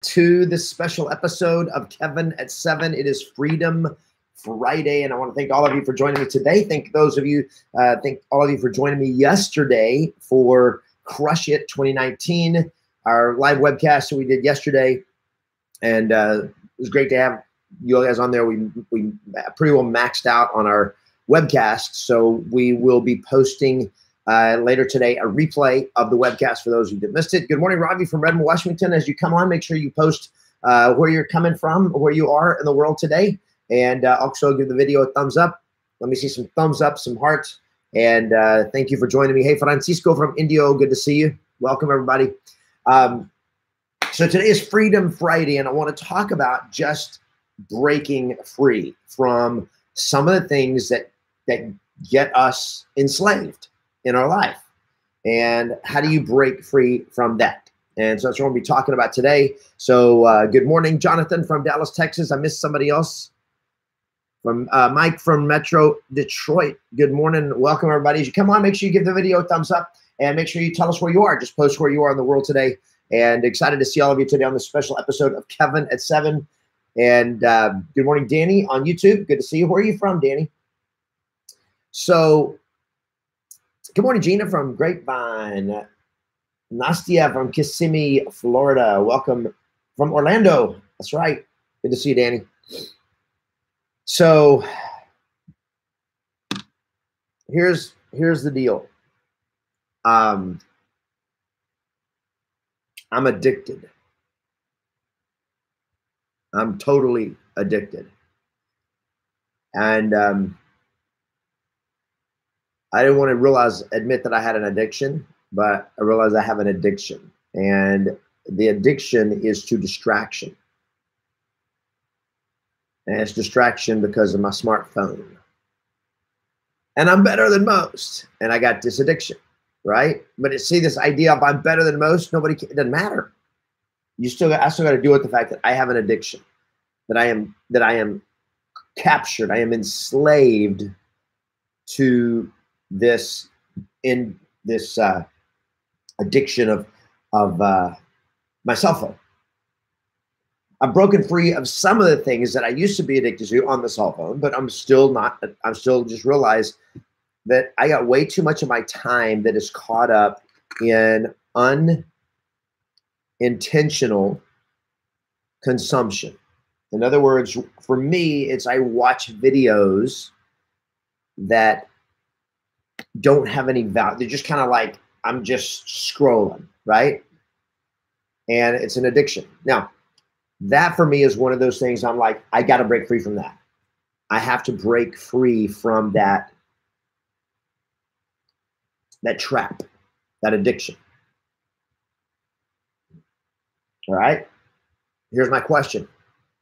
To this special episode of Kevin at 7. It is Freedom Friday, and I want to thank all of you for joining me today. Thank all of you for joining me yesterday for Crush It 2019, our live webcast that we did yesterday, and it was great to have you guys on there. We pretty well maxed out on our webcast, so we will be posting later today a replay of the webcast for those who missed it. Good morning, Robbie from Redmond, Washington. As you come on, make sure you post where you're coming from, where you are in the world today, and also give the video a thumbs up. Let me see some thumbs up, some hearts, and thank you for joining me. Hey, Francisco from Indio, good to see you. Welcome, everybody. So today is Freedom Friday, and I want to talk about just breaking free from some of the things that get us enslaved in our life, and how do you break free from that? And so that's what we'll be talking about today. So good morning, Jonathan from Dallas, Texas. I missed somebody else. From Mike from Metro Detroit. Good morning. Welcome, everybody. As you come on, make sure you give the video a thumbs up and make sure you tell us where you are. Just post where you are in the world today. And excited to see all of you today on this special episode of Kevin at 7. And good morning, Danny on YouTube. Good to see you. Where are you from, Danny? So good morning, Gina from Grapevine. Nastia from Kissimmee, Florida. Welcome from Orlando. That's right. Good to see you, Danny. So here's the deal. I'm addicted. I'm totally addicted. And I didn't want to admit that I had an addiction, but I realized I have an addiction. And the addiction is to distraction. And it's distraction because of my smartphone. And I'm better than most. And I got this addiction, right? But see, this idea of I'm better than most, it doesn't matter. I still got to deal with the fact that I have an addiction, that I am captured, I am enslaved to this addiction of my cell phone. I've broken free of some of the things that I used to be addicted to on the cell phone, but I'm still just realized that I got way too much of my time that is caught up in unintentional consumption. In other words, for me, it's I watch videos that don't have any value. They're just kind of like, I'm just scrolling, right? And it's an addiction. Now, that for me is one of those things I'm like, I got to break free from that. I have to break free from that trap, that addiction. All right? Here's my question.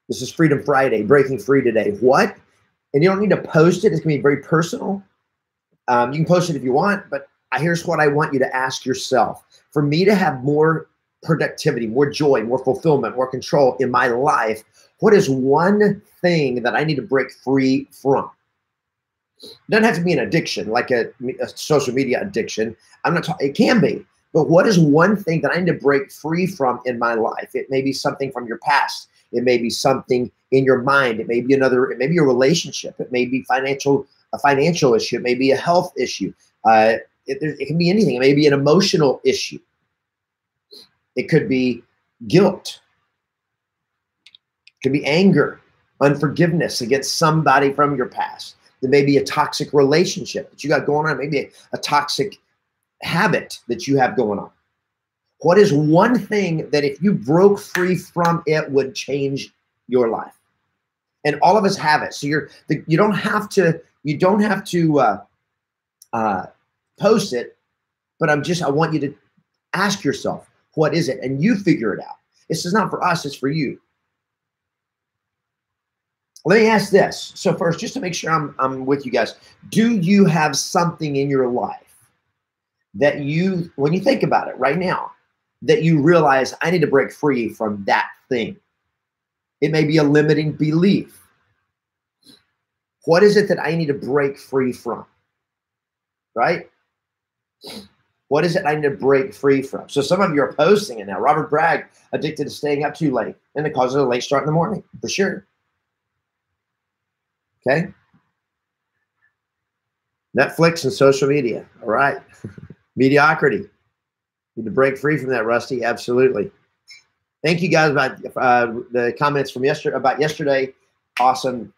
This is Freedom Friday, breaking free today. What? And you don't need to post it. It's going to be very personal. You can post it if you want, but here's what I want you to ask yourself. For me to have more productivity, more joy, more fulfillment, more control in my life, what is one thing that I need to break free from? It doesn't have to be an addiction, like a social media addiction. I'm not talking, it can be, but what is one thing that I need to break free from in my life? It may be something from your past. It may be something in your mind. It may be it may be a relationship. It may be a financial issue. It may be a health issue. It can be anything. It may be an emotional issue. It could be guilt. It could be anger, unforgiveness against somebody from your past. There may be a toxic relationship that you got going on. Maybe a toxic habit that you have going on. What is one thing that if you broke free from it would change your life? And all of us have it. So you don't have to post it, but I want you to ask yourself, what is it? And you figure it out. This is not for us, it's for you. Let me ask this. So first, just to make sure I'm with you guys, do you have something in your life that when you think about it right now, that you realize I need to break free from that thing? It may be a limiting belief. What is it that I need to break free from? Right? What is it I need to break free from? So some of you are posting it now. Robert Bragg, addicted to staying up too late, and it causes a late start in the morning, for sure. Okay? Netflix and social media. All right. Mediocrity. Need to break free from that, Rusty. Absolutely. Thank you guys about the comments from yesterday. Awesome.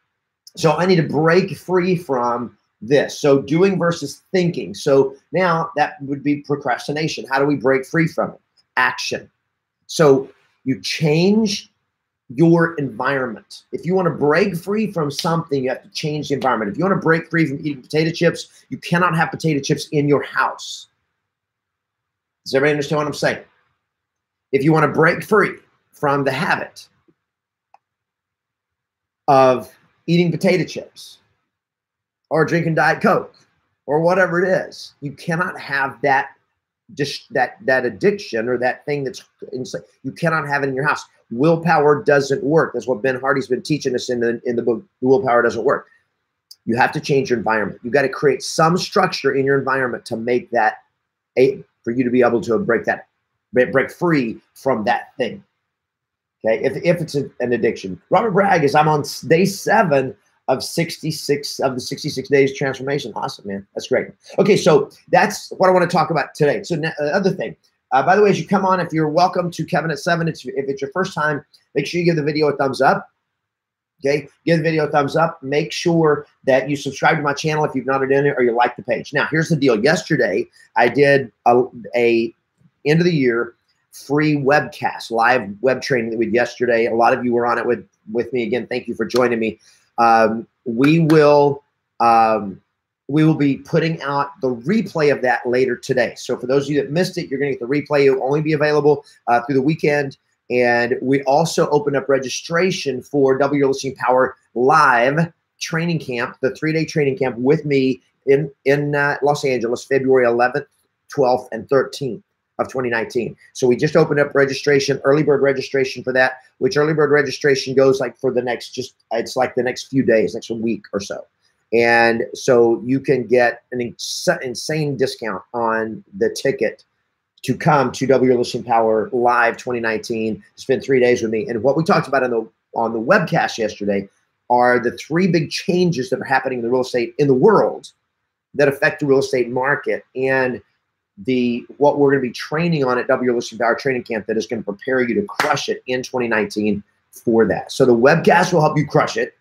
So I need to break free from this. So doing versus thinking. So now that would be procrastination. How do we break free from it? Action. So you change your environment. If you want to break free from something, you have to change the environment. If you want to break free from eating potato chips, you cannot have potato chips in your house. Does everybody understand what I'm saying? If you want to break free from the habit of eating potato chips or drinking Diet Coke or whatever it is, you cannot have that addiction or that thing that's inside. You cannot have it in your house. Willpower doesn't work. That's what Ben Hardy's been teaching us in the book. Willpower doesn't work. You have to change your environment. You got to create some structure in your environment to make that for you to be able to break free from that thing. Okay, if it's an addiction. Robert Bragg is, I'm on day 7 of 66 of the 66 days transformation. Awesome, man. That's great. Okay, so that's what I want to talk about today. So other thing, by the way, as you come on, if you're welcome to Kevin at 7, if it's your first time, make sure you give the video a thumbs up. Okay, give the video a thumbs up. Make sure that you subscribe to my channel if you've not done it, or you like the page. Now, here's the deal. Yesterday, I did a end of the year free webcast, live web training that we did yesterday. A lot of you were on it with me. Again, thank you for joining me. We will be putting out the replay of that later today. So for those of you that missed it, you're going to get the replay. It will only be available through the weekend. And we also opened up registration for Double Your Listening Power Live training camp, the 3-day training camp with me in Los Angeles, February 11th, 12th, and 13th of 2019. So we just opened up registration, early bird registration for that, which early bird registration goes like for the next, it's like the next few days, next week or so. And so you can get an insane discount on the ticket to come to Double Your Listening Power Live 2019, spend 3 days with me. And what we talked about on the webcast yesterday are the 3 big changes that are happening in the real estate in the world that affect the real estate market, and what we're going to be training on at Double Your Listening Power Training Camp that is going to prepare you to crush it in 2019 for that. So the webcast will help you crush it.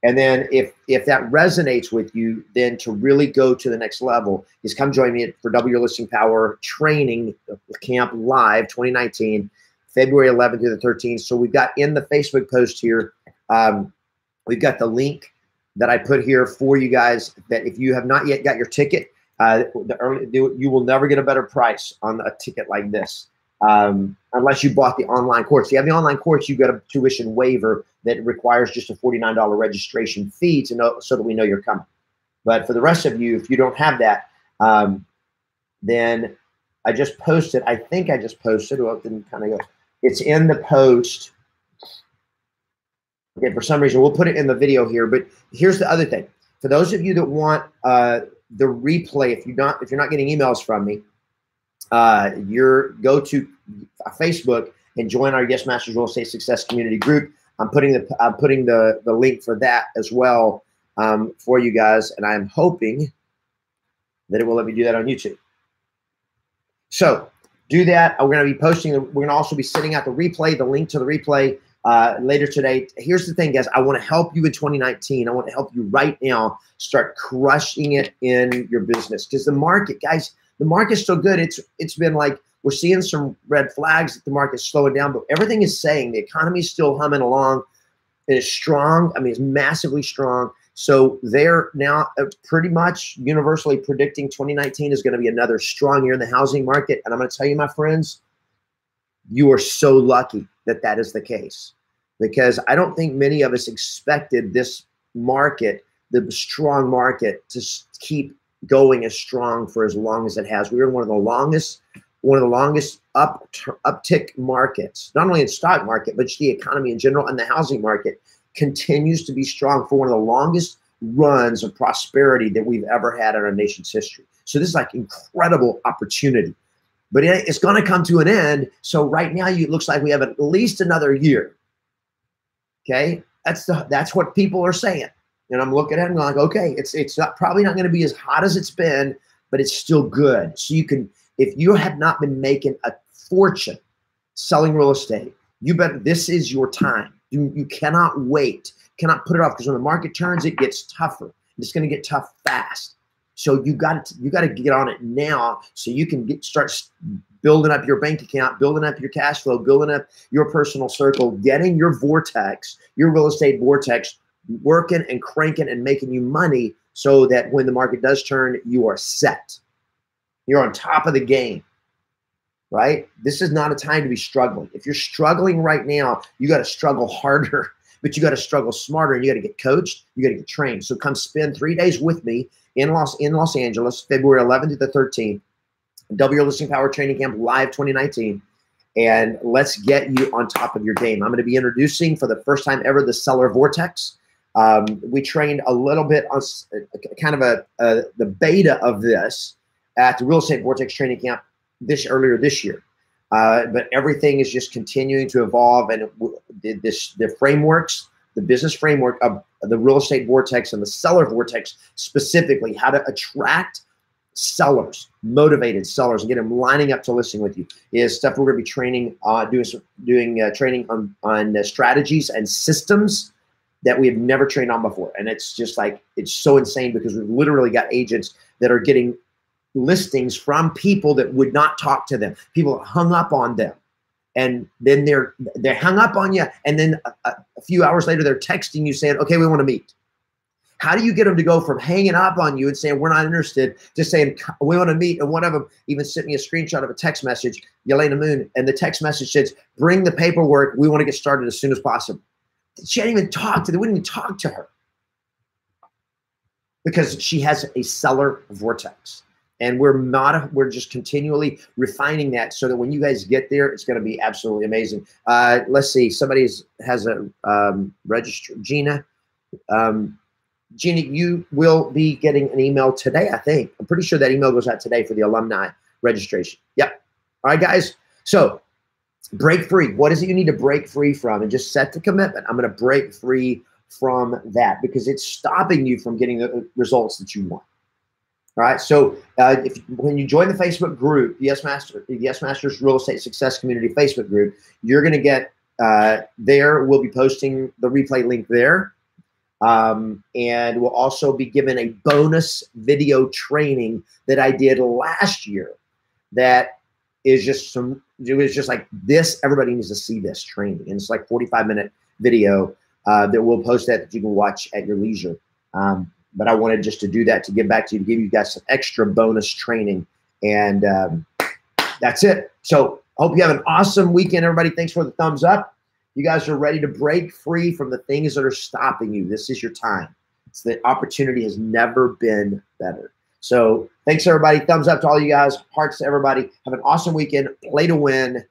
And then if that resonates with you, then to really go to the next level is come join me for Double Your Listening Power Training Camp Live 2019, February 11th through the 13th. So we've got in the Facebook post here, we've got the link that I put here for you guys, that if you have not yet got your ticket, you will never get a better price on a ticket like this. Unless you bought the online course. If you have the online course, you got a tuition waiver that requires just a $49 registration fee so that we know you're coming. But for the rest of you, if you don't have that, then I just posted, I think I just posted, well, it didn't kind of go, it's in the post. Okay, for some reason, we'll put it in the video here, but here's the other thing. For those of you that want the replay, if you're not getting emails from me, go to Facebook and join our Yes Masters Real Estate Success Community group. I'm putting the link for that as well for you guys, and I'm hoping that it will let me do that on YouTube. So do that. We're going to be posting. We're going to also be sending out the replay, the link to the replay later today. Here's the thing, guys. I want to help you in 2019. I want to help you right now start crushing it in your business, because the market, guys, the market's still good. It's been like, we're seeing some red flags that the market's slowing down, but everything is saying the economy is still humming along. It is strong. I mean, it's massively strong. So they're now pretty much universally predicting 2019 is going to be another strong year in the housing market. And I'm going to tell you, my friends, you are so lucky that that is the case, because I don't think many of us expected this market, the strong market, to keep going as strong for as long as it has. We were in one of the longest uptick markets, not only in stock market, but just the economy in general, and the housing market continues to be strong for one of the longest runs of prosperity that we've ever had in our nation's history. So this is like incredible opportunity, but it's going to come to an end. So right now it looks like we have at least another year. Okay. That's what people are saying. And I'm looking at it and going like, okay, it's probably not going to be as hot as it's been, but it's still good. So you can, if you have not been making a fortune selling real estate, this is your time. You cannot wait, cannot put it off, because when the market turns, it gets tougher. It's going to get tough fast. So you got to get on it now, so you can start building up your bank account, building up your cash flow, building up your personal circle, getting your vortex, your real estate vortex, working and cranking and making you money, so that when the market does turn, you are set. You're on top of the game, right? This is not a time to be struggling. If you're struggling right now, you got to struggle harder, but you got to struggle smarter, and you got to get coached, you got to get trained. So come spend 3 days with me in Los Angeles, February 11th to the 13th, Double Your Listing Power Training Camp Live 2019. And let's get you on top of your game. I'm going to be introducing for the first time ever the Seller Vortex. We trained a little bit on kind of the beta of this at the Real Estate Vortex Training Camp earlier this year. But everything is just continuing to evolve, and the frameworks, the business framework of the Real Estate Vortex and the Seller Vortex, specifically how to attract sellers, motivated sellers, and get them lining up to listing with you, is stuff we're going to be training, doing training on strategies and systems that we have never trained on before. And it's just like, it's so insane, because we've literally got agents that are getting listings from people that would not talk to them, people that hung up on them. And then they're hung up on you, and then a few hours later they're texting you saying, okay, we want to meet. How do you get them to go from hanging up on you and saying we're not interested to saying we want to meet? And one of them even sent me a screenshot of a text message, Yelena Moon, and the text message says, bring the paperwork, we want to get started as soon as possible. She hadn't even talked to, they wouldn't even talk to her, because she has a Seller Vortex. And we're just continually refining that, so that when you guys get there, it's going to be absolutely amazing. Let's see, somebody has a register, Gina. Gina, you will be getting an email today, I think. I'm pretty sure that email goes out today for the alumni registration. Yep. All right, guys. So break free. What is it you need to break free from? And just set the commitment. I'm going to break free from that, because it's stopping you from getting the results that you want. All right. So when you join the Facebook group, Yes Masters Real Estate Success Community Facebook group, you're going to get there. We'll be posting the replay link there. And we'll also be given a bonus video training that I did last year. That is just it was just like this. Everybody needs to see this training. And it's like 45-minute video that we'll post that you can watch at your leisure. But I wanted just to do that, to give back to you, to give you guys some extra bonus training. And that's it. So I hope you have an awesome weekend, everybody. Thanks for the thumbs up. You guys are ready to break free from the things that are stopping you. This is your time. The opportunity has never been better. So thanks, everybody. Thumbs up to all you guys. Hearts to everybody. Have an awesome weekend. Play to win.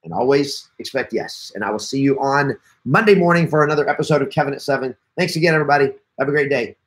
And always expect yes. And I will see you on Monday morning for another episode of Kevin at 7. Thanks again, everybody. Have a great day.